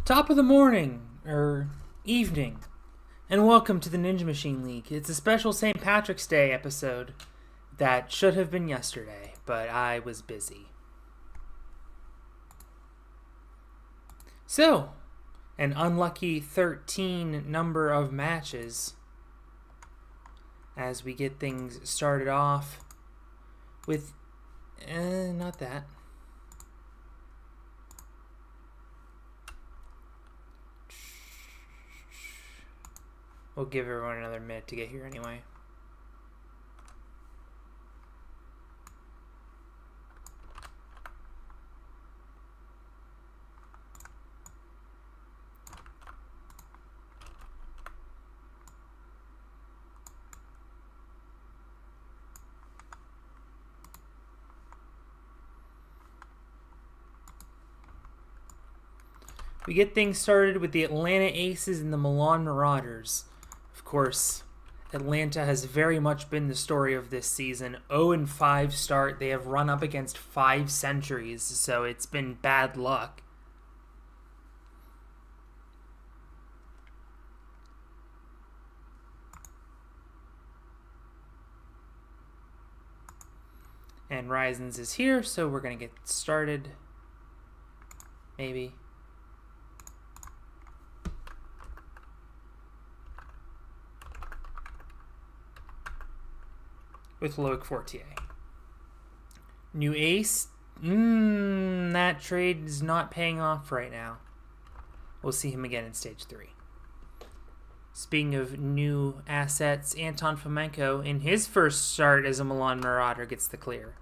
Top of the morning, or evening, and welcome to the Ninja Machine League. It's a special St. Patrick's Day episode that should have been yesterday, but I was busy. So, an unlucky 13 number of matches as we get things started off with, not that. We'll give everyone another minute to get here anyway. We get things started with the Atlanta Aces and the Milan Marauders. Of course, Atlanta has very much been the story of this season. 0-5 start. They have run up against 5 centuries, so it's been bad luck. And Risens is here, so we're going to get started. Maybe. With Loic Fortier. New ace. That trade is not paying off right now. We'll see him again in stage 3. Speaking of new assets, Anton Fomenko, in his first start as a Milan Marauder, gets the clear.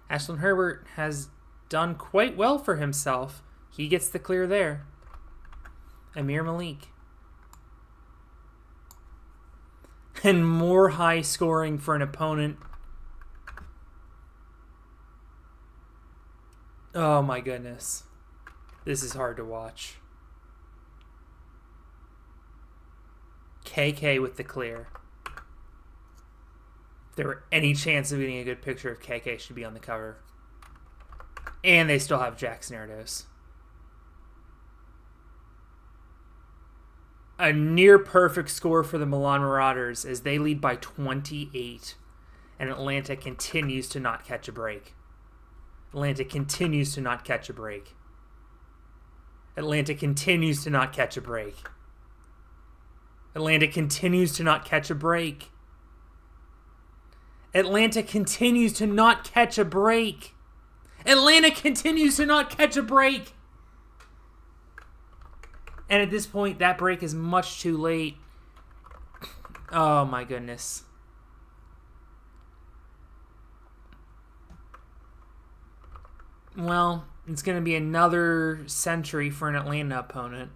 Ashlyn Herbert has done quite well for himself. He gets the clear there. Amir Malik. And more high scoring for an opponent. Oh my goodness. This is hard to watch. KK with the clear. If there were any chance of getting a good picture of KK, should be on the cover. And they still have Jacksaneritos. A near perfect score for the Milan Marauders as they lead by 28. And Atlanta continues to not catch a break. Atlanta continues to not catch a break. Atlanta continues to not catch a break. Atlanta continues to not catch a break. Atlanta continues to not catch a break. Atlanta continues to not catch a break. And at this point, that break is much too late. Oh my goodness. Well, it's going to be another century for an Atlanta opponent.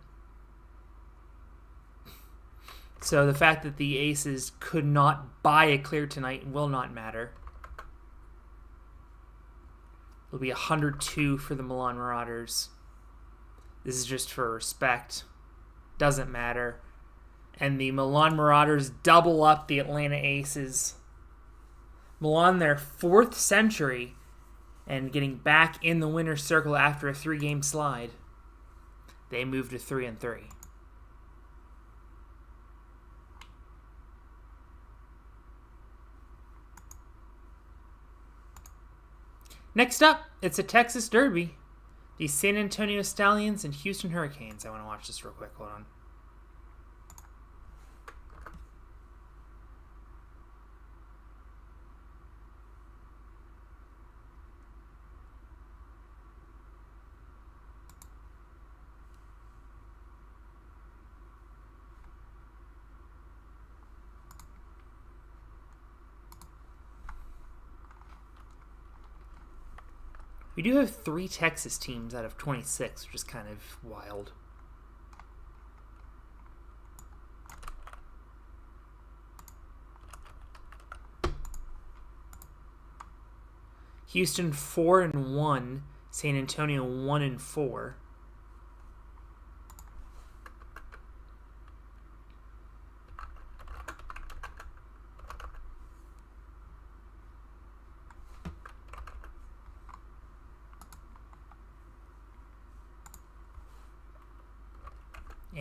So the fact that the Aces could not buy a clear tonight will not matter. It'll be 102 for the Milan Marauders. This is just for respect. Doesn't matter. And the Milan Marauders double up the Atlanta Aces. Milan, their 4th century, and getting back in the winner's circle after a 3-game slide. They move to 3-3. Next up, it's a Texas Derby. The San Antonio Stallions and Houston Hurricanes. I want to watch this real quick. Hold on. We do have 3 Texas teams out of 26, which is kind of wild. Houston 4-1, San Antonio 1-4.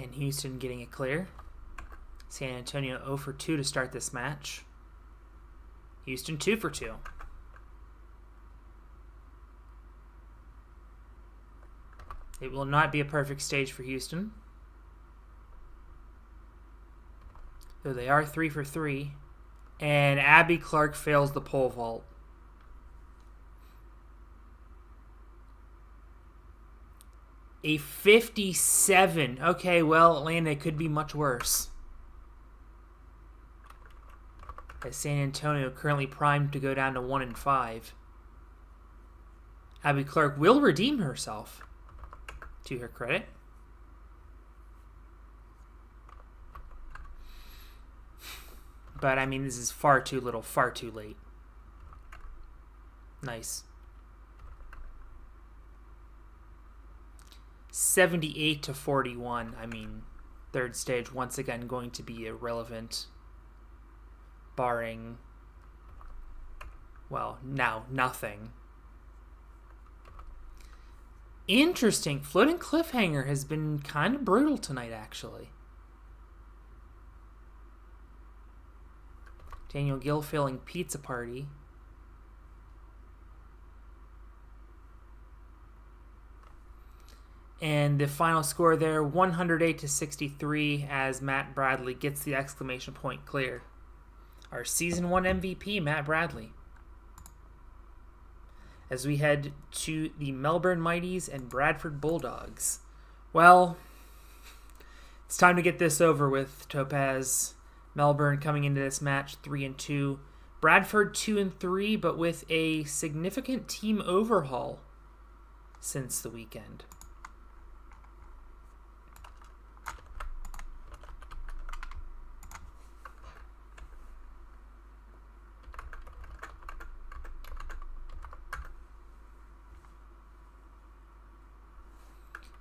And Houston getting it clear. San Antonio 0 for 2 to start this match. Houston 2 for 2. It will not be a perfect stage for Houston. Though they are 3 for 3. And Abby Clark fails the pole vault. A 57. Okay, well, Atlanta, it could be much worse. As San Antonio currently primed to go down to 1 and 5. Abby Clark will redeem herself, to her credit. But, I mean, this is far too little, far too late. Nice. 78 to 41. I mean, third stage once again going to be irrelevant. Barring, well, now nothing. Interesting. Floating Cliffhanger has been kind of brutal tonight, actually. Daniel Gill failing Pizza Party. And the final score there, 108 to 63, as Matt Bradley gets the exclamation point clear. Our Season 1 MVP, Matt Bradley. As we head to the Melbourne Mighties and Bradford Bulldogs. Well, it's time to get this over with, Topaz. Melbourne coming into this match 3 and 2. Bradford 2 and 3, but with a significant team overhaul since the weekend.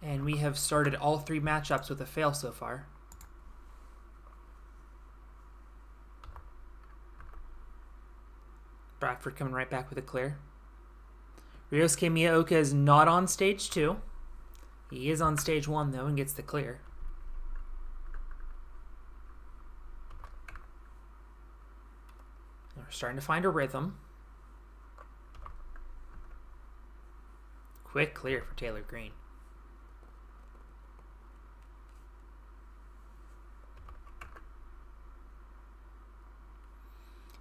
And we have started all 3 matchups with a fail so far. Bradford coming right back with a clear. Ryosuke Miyaoka is not on stage 2. He is on stage 1, though, and gets the clear. We're starting to find a rhythm. Quick clear for Taylor Green.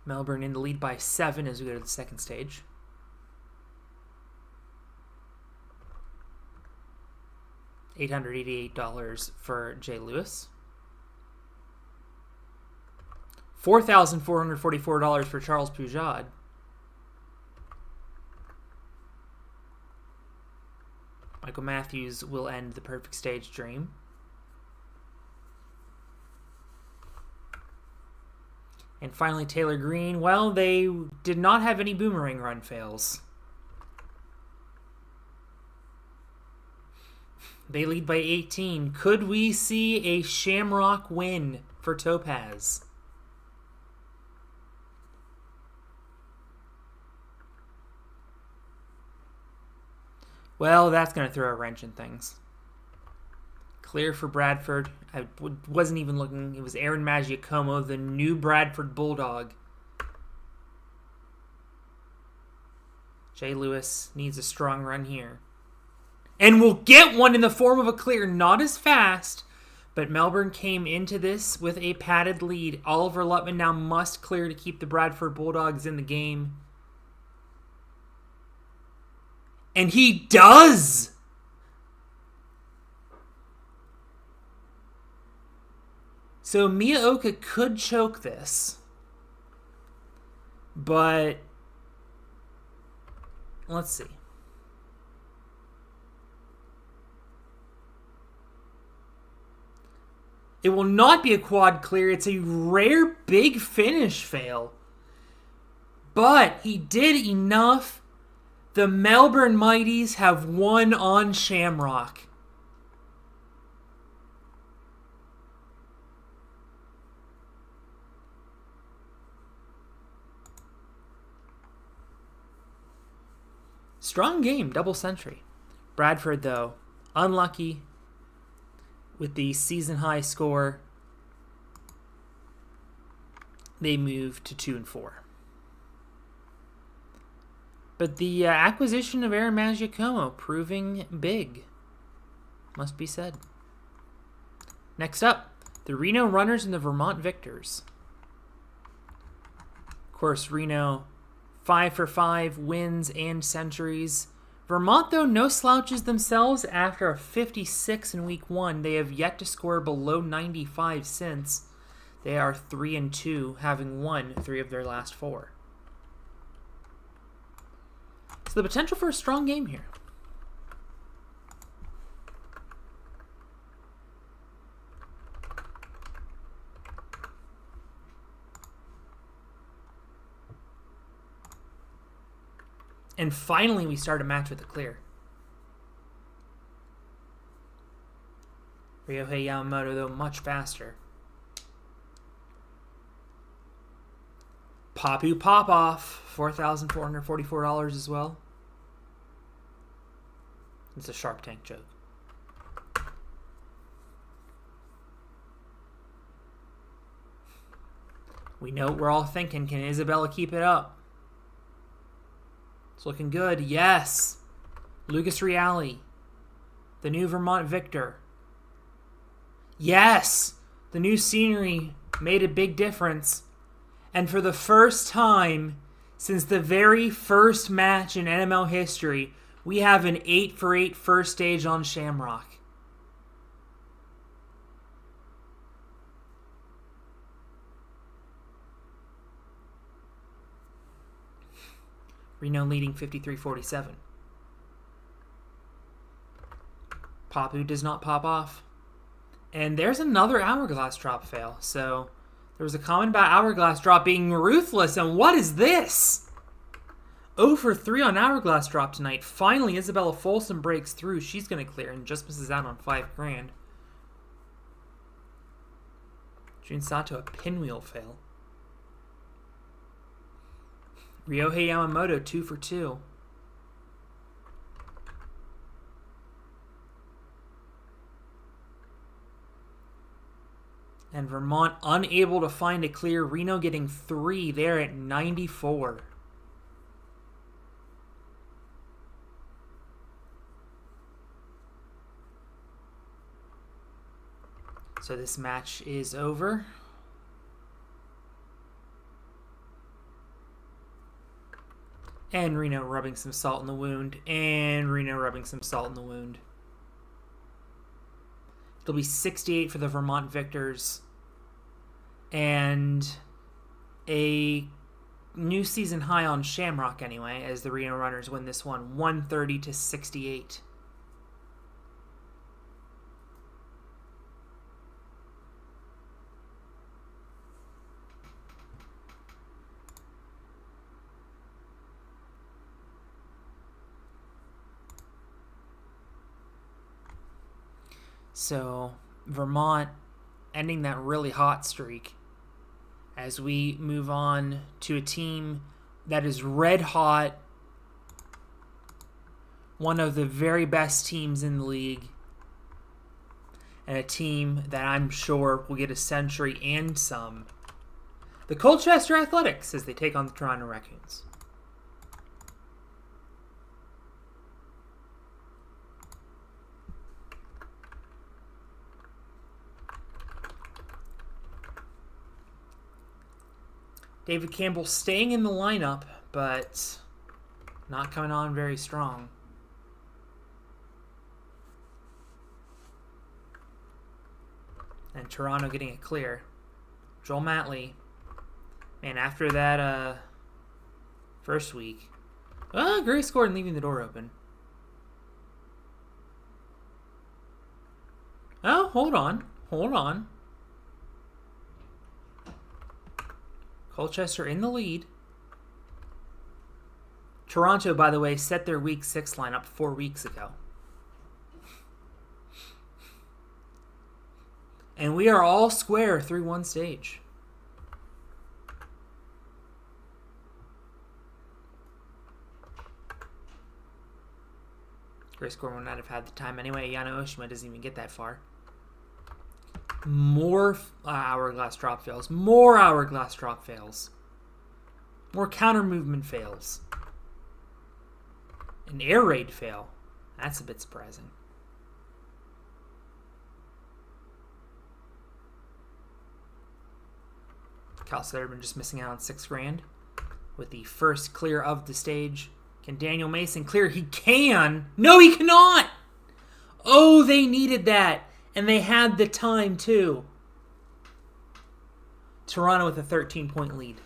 Melbourne in the lead by 7 as we go to the second stage. $888 for Jay Lewis. $4,444 for Charles Pujad. Michael Matthews will end the perfect stage dream. And finally, Taylor Green. Well, they did not have any boomerang run fails. They lead by 18. Could we see a Shamrock win for Topaz? Well, that's going to throw a wrench in things. Clear for Bradford. I wasn't even looking. It was Aaron Maggiacomo, the new Bradford Bulldog. Jay Lewis needs a strong run here. And will get one in the form of a clear. Not as fast, but Melbourne came into this with a padded lead. Oliver Lutman now must clear to keep the Bradford Bulldogs in the game. And he does! So Miyaoka could choke this. But let's see. It will not be a quad clear. It's a rare big finish fail. But he did enough. The Melbourne Mighties have won on Shamrock. Strong game, double century. Bradford, though, unlucky with the season high score, they move to 2-4. But the acquisition of Aaron Magiacomo proving big, must be said. Next up, the Reno Runners and the Vermont Victors. Of course, Reno 5 for 5 wins and centuries. Vermont, though, no slouches themselves. After a 56 in week 1, they have yet to score below 95 since. They are 3-2, having won 3 of their last 4. So the potential for a strong game here. And finally, we start a match with a clear. Ryohei Yamamoto, though, much faster. Papu Popoff, $4,444 as well. It's a Shark Tank joke. We know what we're all thinking. Can Isabella keep it up? It's looking good. Yes. Lucas Reale, the new Vermont Victor. Yes. The new scenery made a big difference. And for the first time since the very first match in NML history, we have an 8 for 8 first stage on Shamrock. Reno leading 53-47. Papu does not pop off. And there's another Hourglass drop fail. So there was a comment about Hourglass drop being ruthless. And what is this? 0 for 3 on Hourglass drop tonight. Finally, Isabella Folsom breaks through. She's going to clear and just misses out on $5,000. Jun Sato, a pinwheel fail. Ryohei Yamamoto, 2 for 2. And Vermont unable to find a clear. Reno getting 3 there at 94. So this match is over. And Reno rubbing some salt in the wound. And Reno rubbing some salt in the wound. It'll be 68 for the Vermont Victors. And a new season high on Shamrock anyway, as the Reno Runners win this one, 130-68. So, Vermont ending that really hot streak as we move on to a team that is red hot, one of the very best teams in the league, and a team that I'm sure will get a century and some. The Colchester Athletics as they take on the Toronto Racoons. David Campbell staying in the lineup, but not coming on very strong. And Toronto getting it clear. Joel Matley. Man, after that first week. Gray scored and leaving the door open. Oh, hold on. Hold on. Colchester in the lead. Toronto, by the way, set their Week 6 lineup 4 weeks ago. And we are all square 3-1 stage. Gray score would not have had the time anyway. Yano Oshima doesn't even get that far. More hourglass drop fails. More hourglass drop fails. More counter movement fails. An air raid fail. That's a bit surprising. Colchester just missing out on $6,000 with the first clear of the stage. Can Daniel Mason clear? He can. No, he cannot. Oh, they needed that. And they had the time, too. Toronto with a 13-point lead.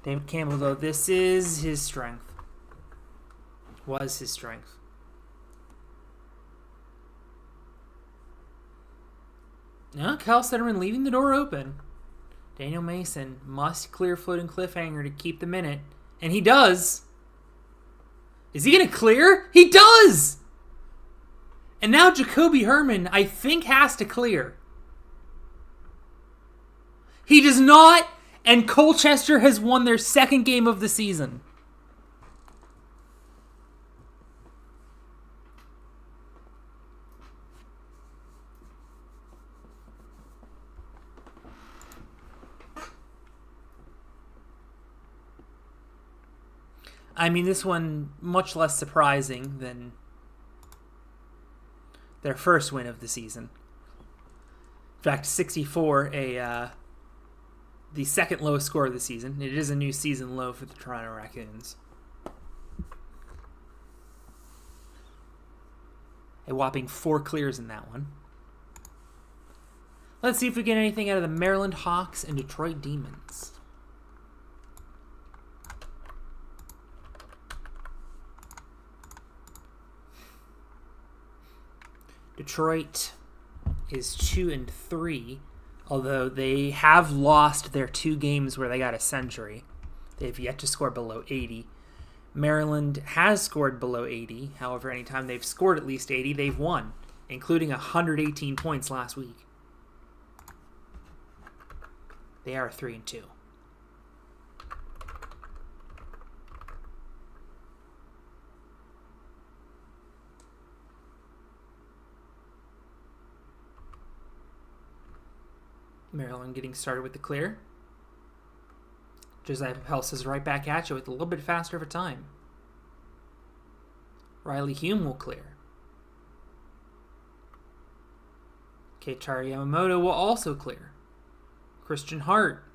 David Campbell, though, this is his strength. Was his strength. No, Cal Sederman leaving the door open. Daniel Mason must clear floating cliffhanger to keep the minute. And he does. Is he going to clear? He does! And now Jacoby Herman, I think, has to clear. He does not, and Colchester has won their second game of the season. I mean, this one much less surprising than their first win of the season. In fact, 64, the second lowest score of the season. It is a new season low for the Toronto Racoons. A whopping 4 clears in that one. Let's see if we get anything out of the Maryland Hawks and Detroit Demons. Detroit is 2-3, although they have lost their 2 games where they got a century. They've yet to score below 80. Maryland has scored below 80. However, anytime they've scored at least 80, they've won, including 118 points last week. They are 3-2. Maryland getting started with the clear. Josiah Papel is right back at you with a little bit faster of a time. Riley Hume will clear. Keiichiro Yamamoto will also clear. Christian Hart.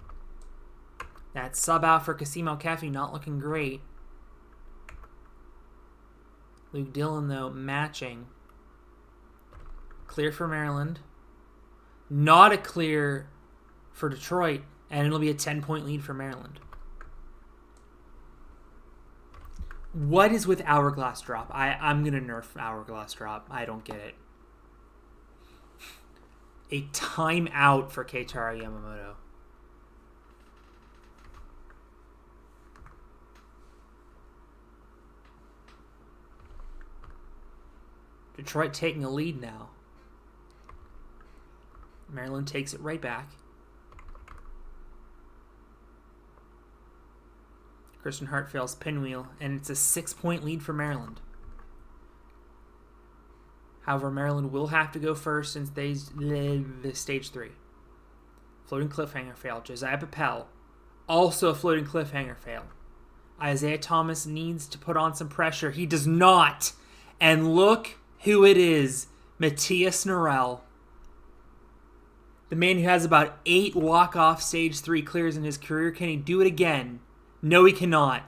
That sub out for Kasim El-Kafi not looking great. Luke Dillon, though, matching. Clear for Maryland. Not a clear for Detroit, and it'll be a 10-point lead for Maryland. What is with Hourglass Drop? I'm going to nerf Hourglass Drop. I don't get it. A timeout for Keiichiro Yamamoto. Detroit taking a lead now. Maryland takes it right back. Christian Hart fails pinwheel, and it's a 6-point lead for Maryland. However, Maryland will have to go first since they stage 3. Floating cliffhanger fail. Josiah Papel, also a floating cliffhanger fail. Isaiah Thomas needs to put on some pressure. He does not. And look who it is. Matthias Norell. The man who has about 8 walk-off stage 3 clears in his career. Can he do it again? No, he cannot.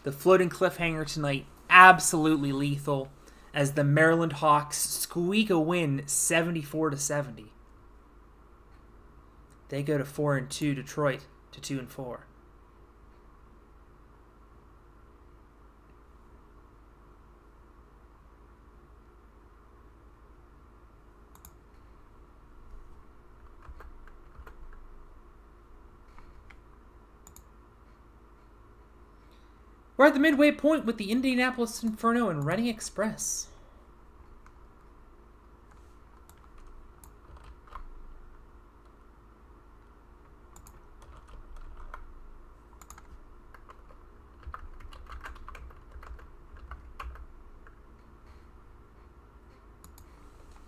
The floating cliffhanger tonight, absolutely lethal, as the Maryland Hawks squeak a win 74-70. They go to 4-2, Detroit to 2-4. We're at the midway point with the Indianapolis Inferno and Reading Express.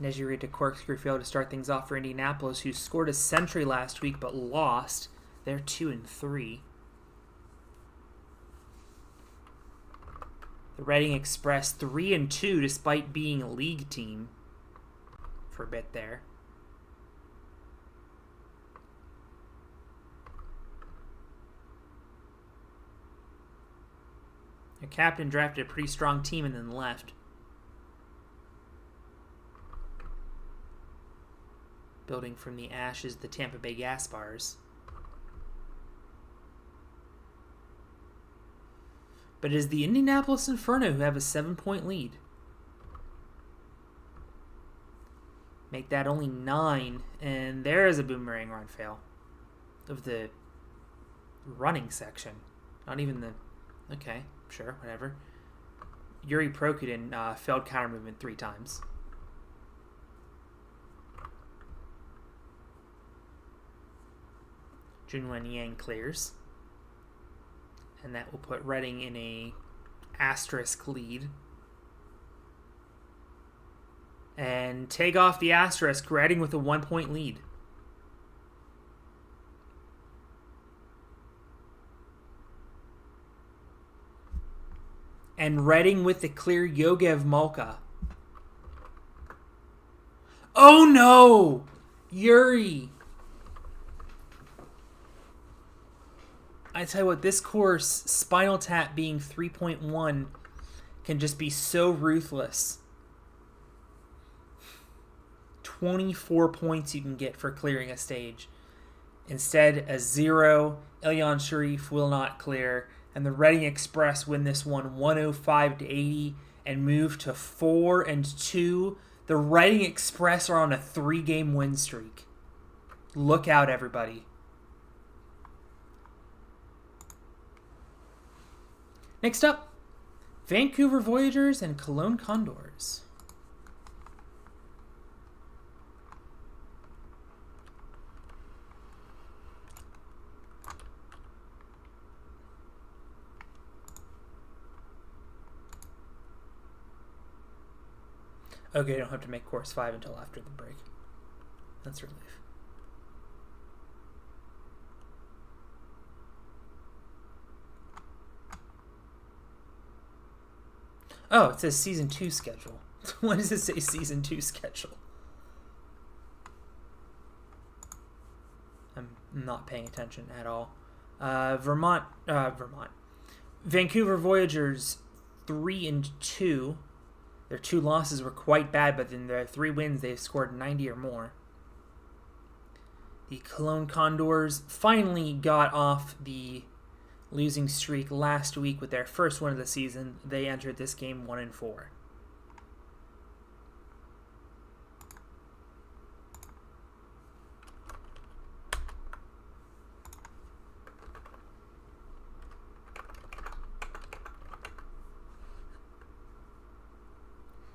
Nejiri to corkscrew fail to start things off for Indianapolis, who scored a century last week but lost. They're 2-3. The Reading Express 3-2 despite being a league team for a bit there. Your captain drafted a pretty strong team and then left. Building from the ashes, the Tampa Bay Gaspars. But it is the Indianapolis Inferno who have a 7-point lead. Make that only 9, and there is a boomerang run fail of the running section. Not even the... Okay, sure, whatever. Yuri Prokudin failed counter movement 3 times. Junwen Yang clears. And that will put Reading in a asterisk lead. And take off the asterisk, Reading with a 1-point lead. And Reading with the clear Yogev Malka. Oh no! Yuri! I tell you what, this course, Spinal Tap being 3.1 can just be so ruthless. 24 points you can get for clearing a stage. Instead, a 0, Ilyan Sharif will not clear, and the Reading Express win this one 105-80 and move to 4-2. The Reading Express are on a 3-game win streak. Look out, everybody. Next up, Vancouver Voyagers and Cologne Condors. Okay, I don't have to make course 5 until after the break. That's a relief. Oh, it says Season 2 schedule. When does it say Season 2 schedule? I'm not paying attention at all. Vermont. Vancouver Voyagers 3-2. Their 2 losses were quite bad, but in their 3 wins, they've scored 90 or more. The Cologne Condors finally got off the losing streak last week with their first win of the season. They entered this game 1-4.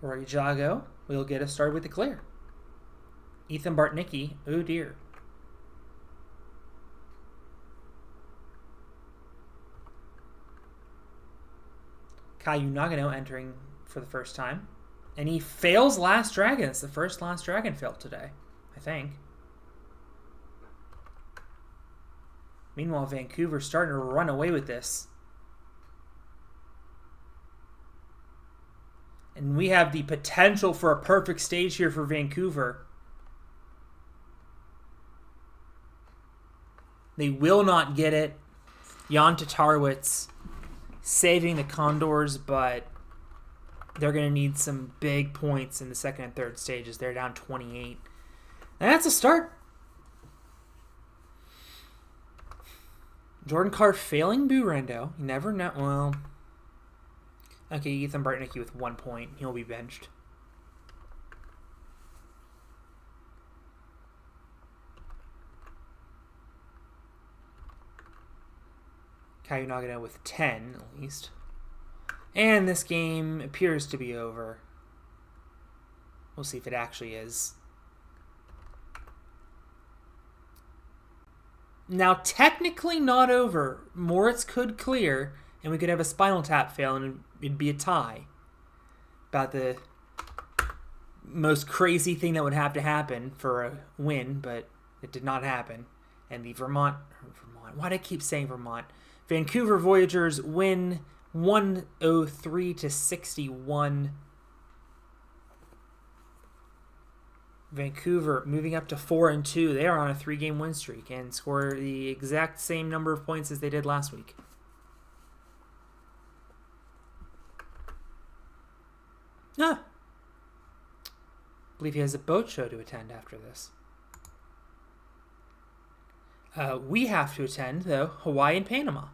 Rory Jago will get us started with the clear. Ethan Bartnicki, oh dear. Caillou Nagano entering for the first time. And he fails Last Dragon. It's the first Last Dragon fail today, I think. Meanwhile, Vancouver's starting to run away with this. And we have the potential for a perfect stage here for Vancouver. They will not get it. Jan Tatarowicz saving the Condors, but they're going to need some big points in the second and third stages. They're down 28. And that's a start. Jordan Carr failing Burendo. You never know. Well, okay, Ethan Bartnicki with 1 point. He'll be benched. Caillou Nagano with 10, at least. And this game appears to be over. We'll see if it actually is. Now, technically not over. Moritz could clear, and we could have a Spinal Tap fail, and it'd be a tie. About the most crazy thing that would have to happen for a win, but it did not happen. And the Vermont, why do I keep saying Vermont? Vancouver Voyagers win 103-61. Vancouver moving up to 4-2. They are on a 3-game win streak and score the exact same number of points as they did last week. I believe he has a boat show to attend after this. We have to attend, though, Hawaii and Panama.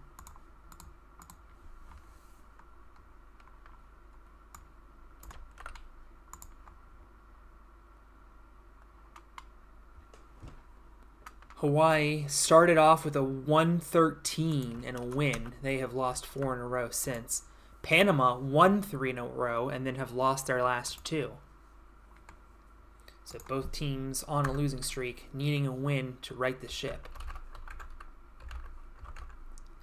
Hawaii started off with a 113 and a win. They have lost 4 in a row since. Panama won 3 in a row and then have lost their last 2. So both teams on a losing streak, needing a win to right the ship.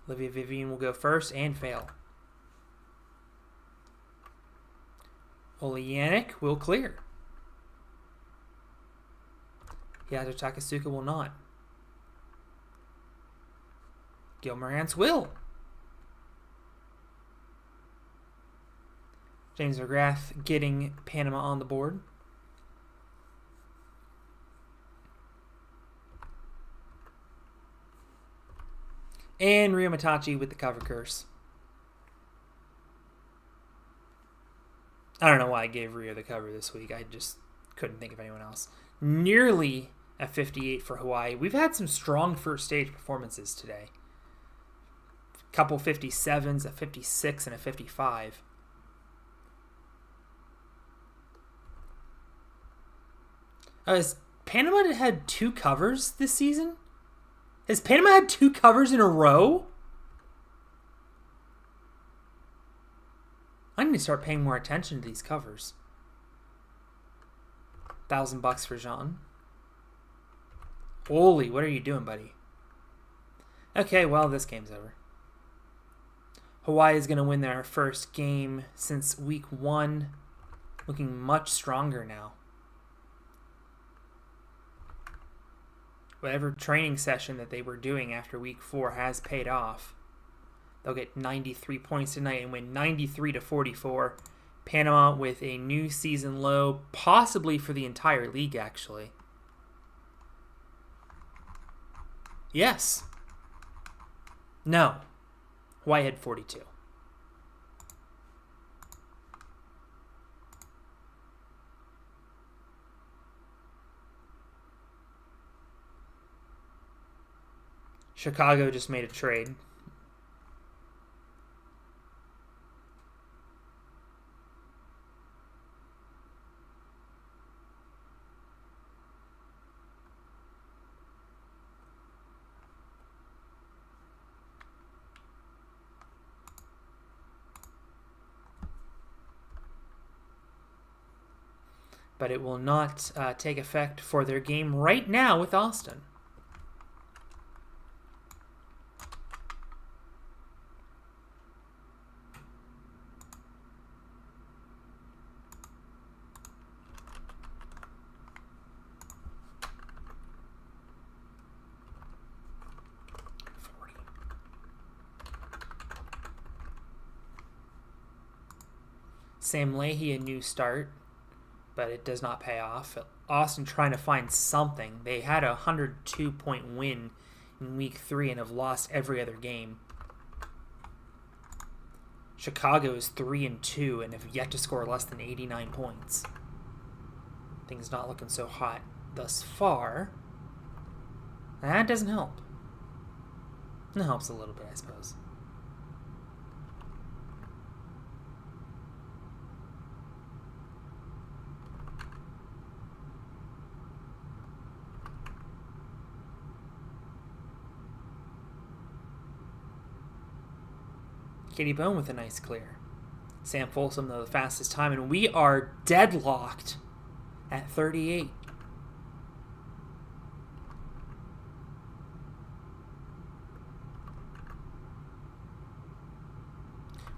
Olivia Vivian will go first and fail. Oleanic will clear. Yato Takasuka will not. Gilmarantz will. James McGrath getting Panama on the board. And Rio Matachi with the cover curse. I don't know why I gave Rio the cover this week. I just couldn't think of anyone else. Nearly a 58 for Hawaii. We've had some strong first stage performances today. Couple 57s, a 56, and a 55. Has Panama had 2 covers this season? Has Panama had 2 covers in a row? I need to start paying more attention to these covers. $1,000 for Jean. Holy, what are you doing, buddy? Okay, well, this game's over. Hawaii is going to win their first game since week 1. Looking much stronger now. Whatever training session that they were doing after week 4 has paid off. They'll get 93 points tonight and win 93-44. Panama with a new season low, possibly for the entire league, actually. Yes. No. Hawaii had 42. Chicago just made a trade. But it will not take effect for their game right now with Austin. Sam Leahy, a new start, but it does not pay off. Austin trying to find something. They had a 102-point win in week 3 and have lost every other game. Chicago is 3-2 and have yet to score less than 89 points. Things not looking so hot thus far. That doesn't help. It helps a little bit, I suppose. Katie Bone with a nice clear. Sam Folsom, though, the fastest time, and we are deadlocked at 38.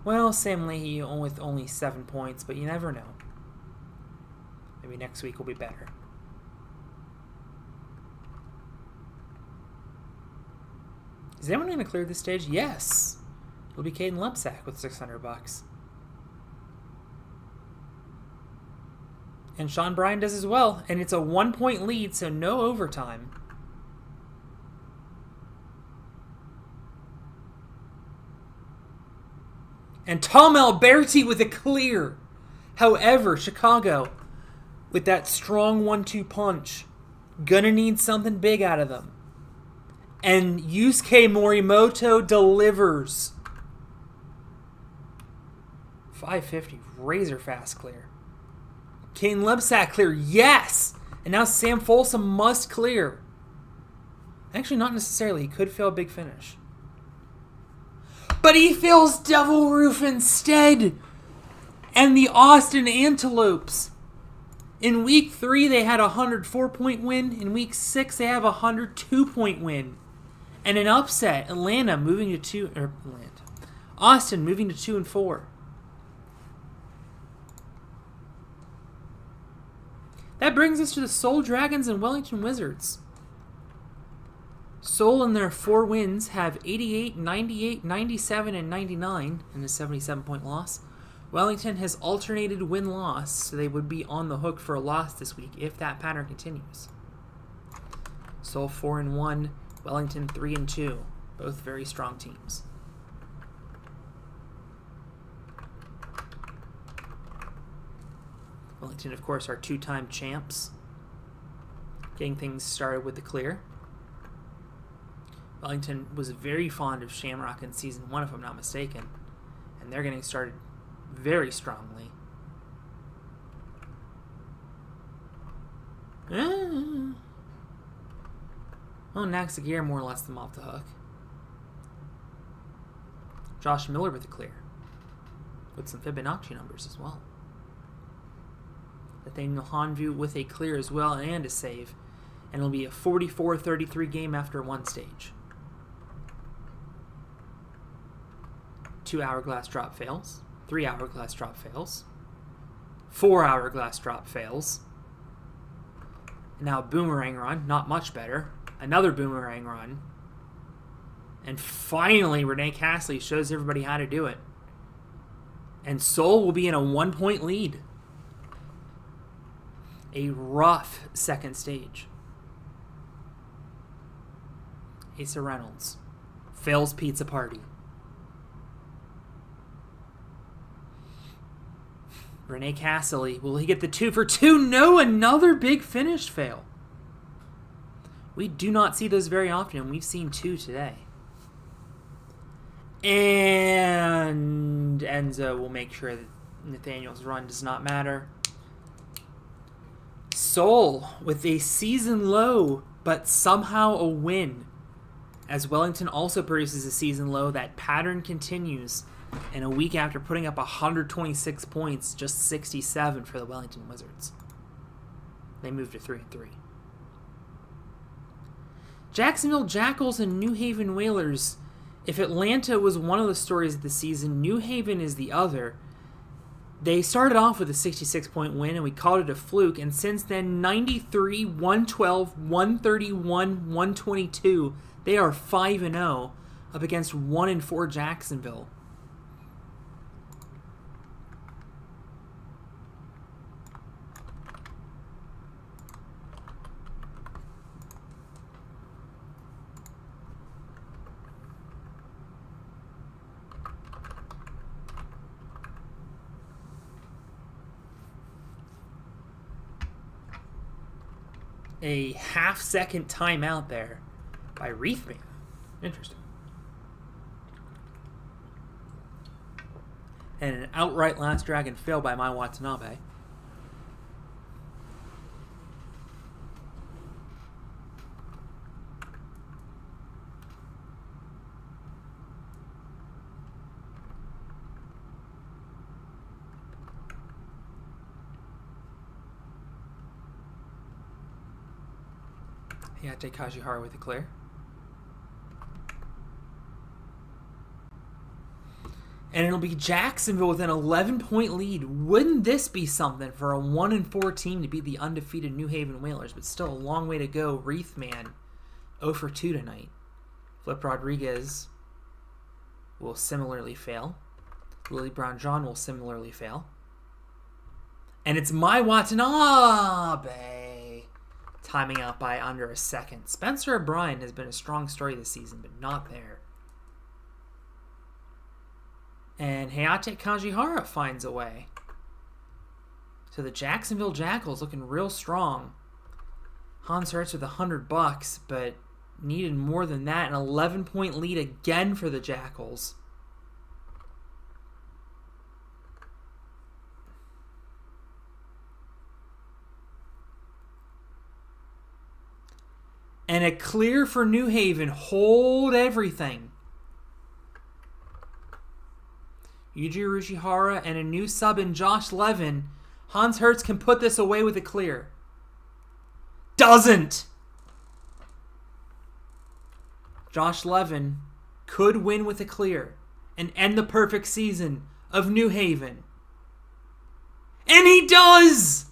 Well, Sam Leahy with only 7 points, but you never know. Maybe next week will be better. Is anyone going to clear this stage? Yes. It'll be Caden Lepsack with $600. And Sean Bryan does as well. And it's a 1-point lead, so no overtime. And Tom Alberti with a clear. However, Chicago, with that strong 1-2 punch, gonna need something big out of them. And Yusuke Morimoto delivers. 550, razor fast clear. Caden Lepsack clear, yes! And now Sam Folsom must clear. Actually, not necessarily. He could fail a big finish. But he fails Devil Roof instead. And the Austin Antelopes. In week 3, they had a 104-point win. In week 6, they have a 102-point win. And an upset. Atlanta moving to 2... Austin moving to 2 and 4. That brings us to the Seoul Dragons and Wellington Wizards. Seoul in their 4 wins have 88, 98, 97, and 99 in a 77-point loss. Wellington has alternated win-loss, so they would be on the hook for a loss this week if that pattern continues. Seoul 4-1, Wellington 3-2, both very strong teams. Wellington, of course, are 2-time champs. Getting things started with the clear. Wellington was very fond of Shamrock in Season 1, if I'm not mistaken. And they're getting started very strongly. Oh, Naxagir more lets them off the hook. Josh Miller with the clear. With some Fibonacci numbers as well. Nathaniel Hanvu with a clear as well and a save. And it'll be a 44-33 game after one stage. 2 hourglass drop fails. 3 hourglass drop fails. 4 hourglass drop fails. And now a boomerang run, not much better. Another boomerang run. And finally, Renee Castley shows everybody how to do it. And Seoul will be in a 1-point lead. A rough second stage. Asa Reynolds fails Pizza Party. Renee Castley, will he get the 2 for 2? No, another big finish fail. We do not see those very often, and we've seen 2 today. And Enzo will make sure that Nathaniel's run does not matter. Seoul with a season low, but somehow a win. As Wellington also produces a season low, that pattern continues. And a week after putting up 126 points, just 67 for the Wellington Wizards. They moved to 3-3. Jacksonville Jackals and New Haven Whalers. If Atlanta was one of the stories of the season, New Haven is the other. They started off with a 66-point win, and we called it a fluke. And since then, 93, 112, 131, 122. They are 5-0 up against 1-4 Jacksonville. A half-second timeout there by Reefman. Interesting. And an outright Last Dragon fail by Mai Watanabe. Hayate Kajihara with a clear. And it'll be Jacksonville with an 11-point lead. Wouldn't this be something for a 1-4 team to beat the undefeated New Haven Whalers? But still a long way to go. Wreathman, 0 for 2 tonight. Flip Rodriguez will similarly fail. Willie Brown John will similarly fail. And it's Mai Watanabe timing out by under a second. Spencer O'Brien has been a strong story this season, but not there. And Hayate Kanjihara finds a way. So the Jacksonville Jackals looking real strong. Hans Hertz with $100, but needed more than that. An 11-point lead again for the Jackals. And a clear for New Haven. Hold everything. Yuji Urushihara and a new sub in Josh Levin. Hans Hertz can put this away with a clear. Doesn't! Josh Levin could win with a clear and end the perfect season of New Haven. And he does!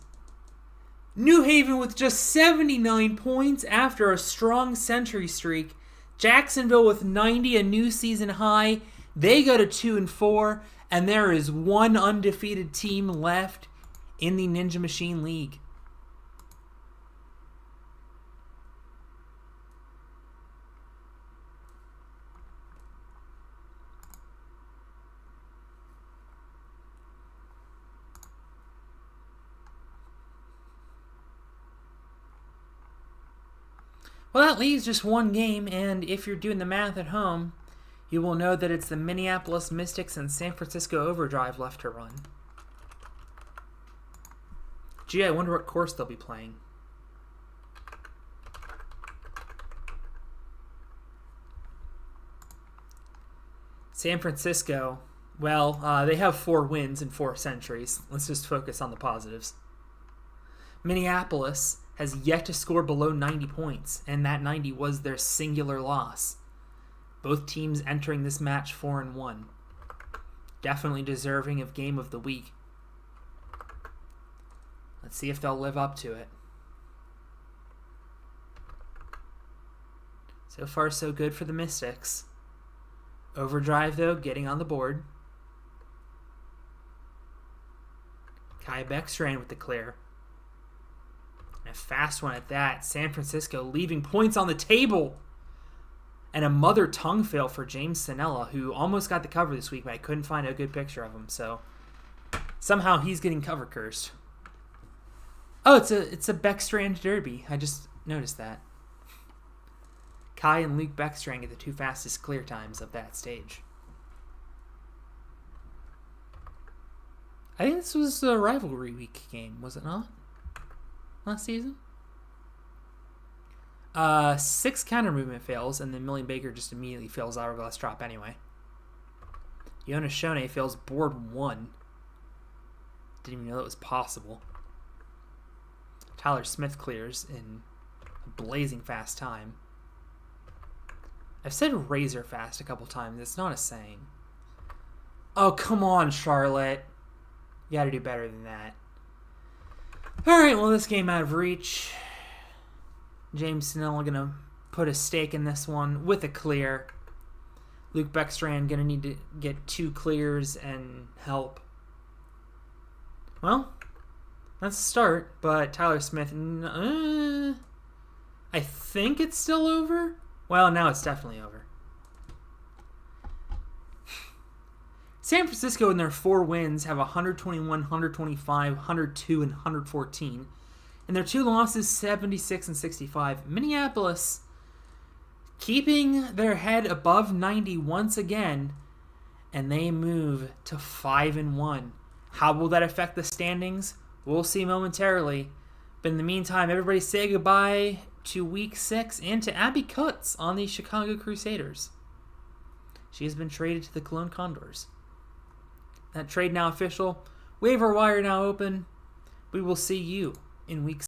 New Haven with just 79 points after a strong century streak. Jacksonville with 90, a new season high. They go to 2-4, and there is one undefeated team left in the Ninja Machine League. Well, that leaves just one game, and if you're doing the math at home, you will know that it's the Minneapolis Mystics and San Francisco Overdrive left to run. Gee, I wonder what course they'll be playing. San Francisco, well, they have 4 wins in 4 centuries. Let's just focus on the positives. Minneapolis has yet to score below 90 points, and that 90 was their singular loss. Both teams entering this match 4-1. Definitely deserving of Game of the Week. Let's see if they'll live up to it. So far, so good for the Mystics. Overdrive, though, getting on the board. Kai Beckstrand with the clear. And a fast one at that. San Francisco leaving points on the table. And a mother tongue fail for James Sanella, who almost got the cover this week, but I couldn't find a good picture of him. So somehow he's getting cover cursed. Oh, it's a Beckstrand derby. I just noticed that. Kai and Luke Beckstrand get the 2 fastest clear times of that stage. I think this was a rivalry week game, was it not? Last season? 6 counter movement fails, and then Millie Baker just immediately fails hourglass drop anyway. Jonas Shone fails board 1. Didn't even know that was possible. Tyler Smith clears in a blazing fast time. I've said razor fast a couple times. It's not a saying. Oh, come on, Charlotte. You gotta do better than that. Alright, well, this game out of reach. James Snell gonna put a stake in this one with a clear. Luke Beckstrand gonna need to get 2 clears and help. Well, that's a start, but Tyler Smith, I think it's still over. Well, now it's definitely over. San Francisco in their 4 wins have 121, 125, 102, and 114. And their 2 losses, 76 and 65. Minneapolis keeping their head above 90 once again, and they move to 5-1. How will that affect the standings? We'll see momentarily. But in the meantime, everybody say goodbye to Week 6 and to Abby Cutts on the Chicago Crusaders. She has been traded to the Cologne Condors. That trade now official. Waiver wire now open. We will see you in Week 6.